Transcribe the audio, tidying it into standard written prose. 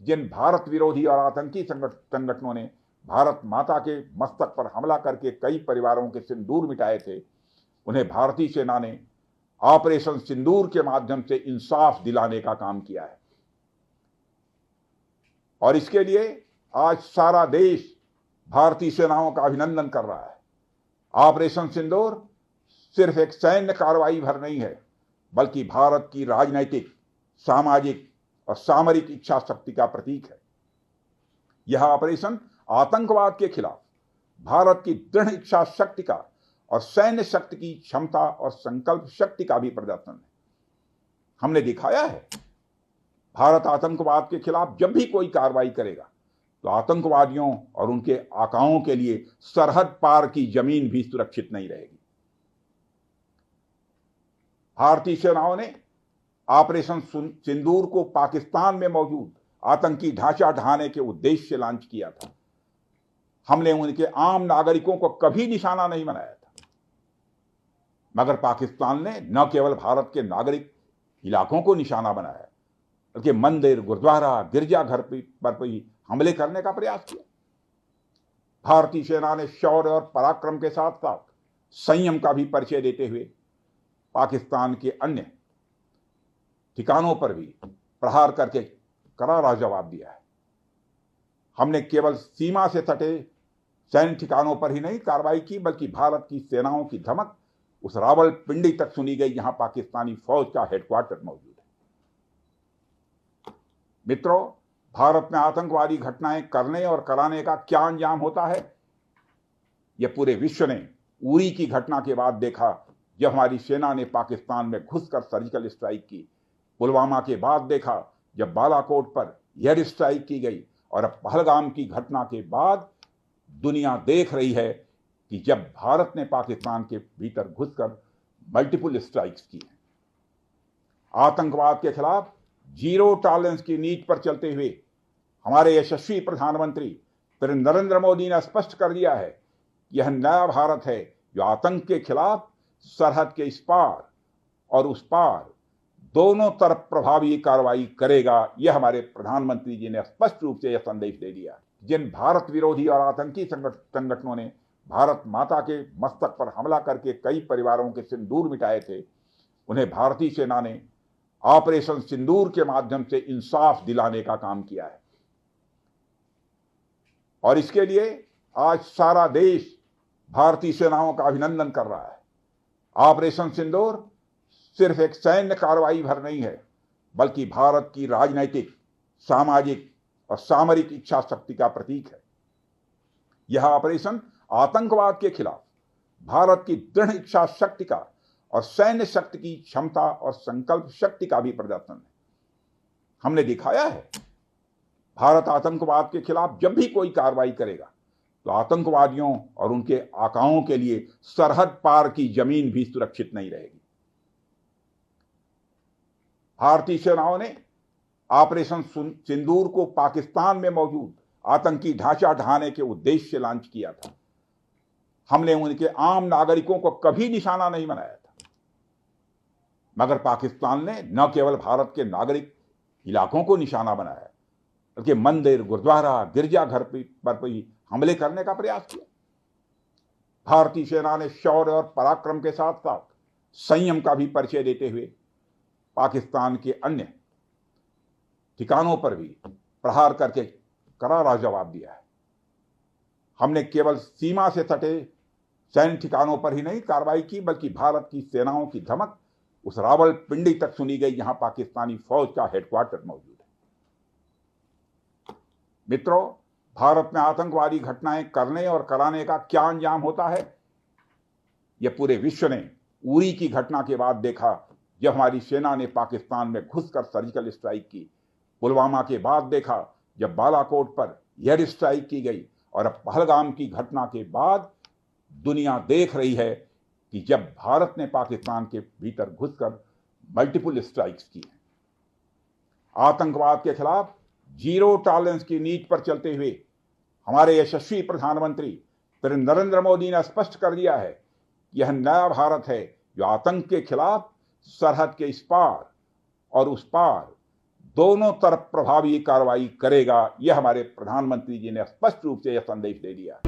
जिन भारत विरोधी और आतंकी संगठनों ने भारत माता के मस्तक पर हमला करके कई परिवारों के सिंदूर मिटाए थे, उन्हें भारतीय सेना ने ऑपरेशन सिंदूर के माध्यम से इंसाफ दिलाने का काम किया है। और इसके लिए आज सारा देश भारतीय सेनाओं का अभिनंदन कर रहा है। ऑपरेशन सिंदूर सिर्फ एक सैन्य कार्रवाई भर नहीं है, बल्कि भारत की राजनैतिक, सामाजिक और सामरिक इच्छा शक्ति का प्रतीक है। यह ऑपरेशन आतंकवाद के खिलाफ भारत की दृढ़ इच्छा शक्ति का और सैन्य शक्ति की क्षमता और संकल्प शक्ति का भी प्रदर्शन है। हमने दिखाया है, भारत आतंकवाद के खिलाफ जब भी कोई कार्रवाई करेगा तो आतंकवादियों और उनके आकाओं के लिए सरहद पार की जमीन भी सुरक्षित नहीं रहेगी। भारतीय सेनाओं ने ऑपरेशन सिंदूर को पाकिस्तान में मौजूद आतंकी ढांचा ढहाने के उद्देश्य से लॉन्च किया था। हमने उनके आम नागरिकों को कभी निशाना नहीं बनाया था, मगर पाकिस्तान ने न केवल भारत के नागरिक इलाकों को निशाना बनाया, बल्कि मंदिर, गुरुद्वारा, गिरजाघर पर भी हमले करने का प्रयास किया। भारतीय सेना ने शौर्य और पराक्रम के साथ साथ संयम का भी परिचय देते हुए पाकिस्तान के अन्य ठिकानों पर भी प्रहार करके करारा जवाब दिया है। हमने केवल सीमा से सटे सैन्य ठिकानों पर ही नहीं कार्रवाई की, बल्कि भारत की सेनाओं की धमक उस रावलपिंडी तक सुनी गई जहां पाकिस्तानी फौज का हेडक्वार्टर मौजूद है। मित्रों, भारत में आतंकवादी घटनाएं करने और कराने का क्या अंजाम होता है, यह पूरे विश्व ने उरी की घटना के बाद देखा, जब हमारी सेना ने पाकिस्तान में घुसकर सर्जिकल स्ट्राइक की। पुलवामा के बाद देखा, जब बालाकोट पर एयर स्ट्राइक की गई, और अब पहलगाम की घटना के बाद दुनिया देख रही है कि जब भारत ने पाकिस्तान के भीतर घुसकर मल्टीपल स्ट्राइक्स की हैं। आतंकवाद के खिलाफ जीरो टॉलरेंस की नीति पर चलते हुए हमारे यशस्वी प्रधानमंत्री श्री नरेंद्र मोदी ने स्पष्ट कर दिया है कि यह नया भारत है जो आतंक के खिलाफ सरहद के इस पार और उस पार दोनों तरफ प्रभावी कार्रवाई करेगा। यह हमारे प्रधानमंत्री जी ने स्पष्ट रूप से यह संदेश दे दिया। जिन भारत विरोधी और आतंकी संगठनों ने भारत माता के मस्तक पर हमला करके कई परिवारों के सिंदूर मिटाए थे, उन्हें भारतीय सेना ने ऑपरेशन सिंदूर के माध्यम से इंसाफ दिलाने का काम किया है। और इसके लिए आज सारा देश भारतीय सेनाओं का अभिनंदन कर रहा है। ऑपरेशन सिंदूर सिर्फ एक सैन्य कार्रवाई भर नहीं है, बल्कि भारत की राजनैतिक, सामाजिक और सामरिक इच्छा शक्ति का प्रतीक है। यह ऑपरेशन आतंकवाद के खिलाफ भारत की दृढ़ इच्छा शक्ति का और सैन्य शक्ति की क्षमता और संकल्प शक्ति का भी प्रदर्शन है। हमने दिखाया है, भारत आतंकवाद के खिलाफ जब भी कोई कार्रवाई करेगा तो आतंकवादियों और उनके आकाओं के लिए सरहद पार की जमीन भी सुरक्षित नहीं रहेगी। भारतीय सेनाओं ने ऑपरेशन सिंदूर को पाकिस्तान में मौजूद आतंकी ढांचा ढहाने के उद्देश्य से लॉन्च किया था। हमने उनके आम नागरिकों को कभी निशाना नहीं बनाया था, मगर पाकिस्तान ने न केवल भारत के नागरिक इलाकों को निशाना बनाया, बल्कि मंदिर, गुरुद्वारा, गिरजाघर पर भी हमले करने का प्रयास किया। भारतीय सेना ने शौर्य और पराक्रम के साथ साथ संयम का भी परिचय देते हुए पाकिस्तान के अन्य ठिकानों पर भी प्रहार करके करारा जवाब दिया है। हमने केवल सीमा से सटे सैन्य ठिकानों पर ही नहीं कार्रवाई की, बल्कि भारत की सेनाओं की धमक उस रावलपिंडी तक सुनी गई जहां पाकिस्तानी फौज का हेडक्वार्टर मौजूद है। मित्रों, भारत में आतंकवादी घटनाएं करने और कराने का क्या अंजाम होता है, यह पूरे विश्व ने उरी की घटना के बाद देखा, जब हमारी सेना ने पाकिस्तान में घुसकर सर्जिकल स्ट्राइक की। पुलवामा के बाद देखा, जब बालाकोट पर एयर स्ट्राइक की गई, और अब पहलगाम की घटना के बाद दुनिया देख रही है कि जब भारत ने पाकिस्तान के भीतर घुसकर मल्टीपल स्ट्राइक्स की हैं। आतंकवाद के खिलाफ जीरो टॉलरेंस की नीति पर चलते हुए हमारे यशस्वी प्रधानमंत्री श्री नरेंद्र मोदी ने स्पष्ट कर दिया है कि यह नया भारत है जो आतंक के खिलाफ सरहद के इस पार और उस पार दोनों तरफ प्रभावी कार्रवाई करेगा। यह हमारे प्रधानमंत्री जी ने स्पष्ट रूप से यह संदेश दे दिया।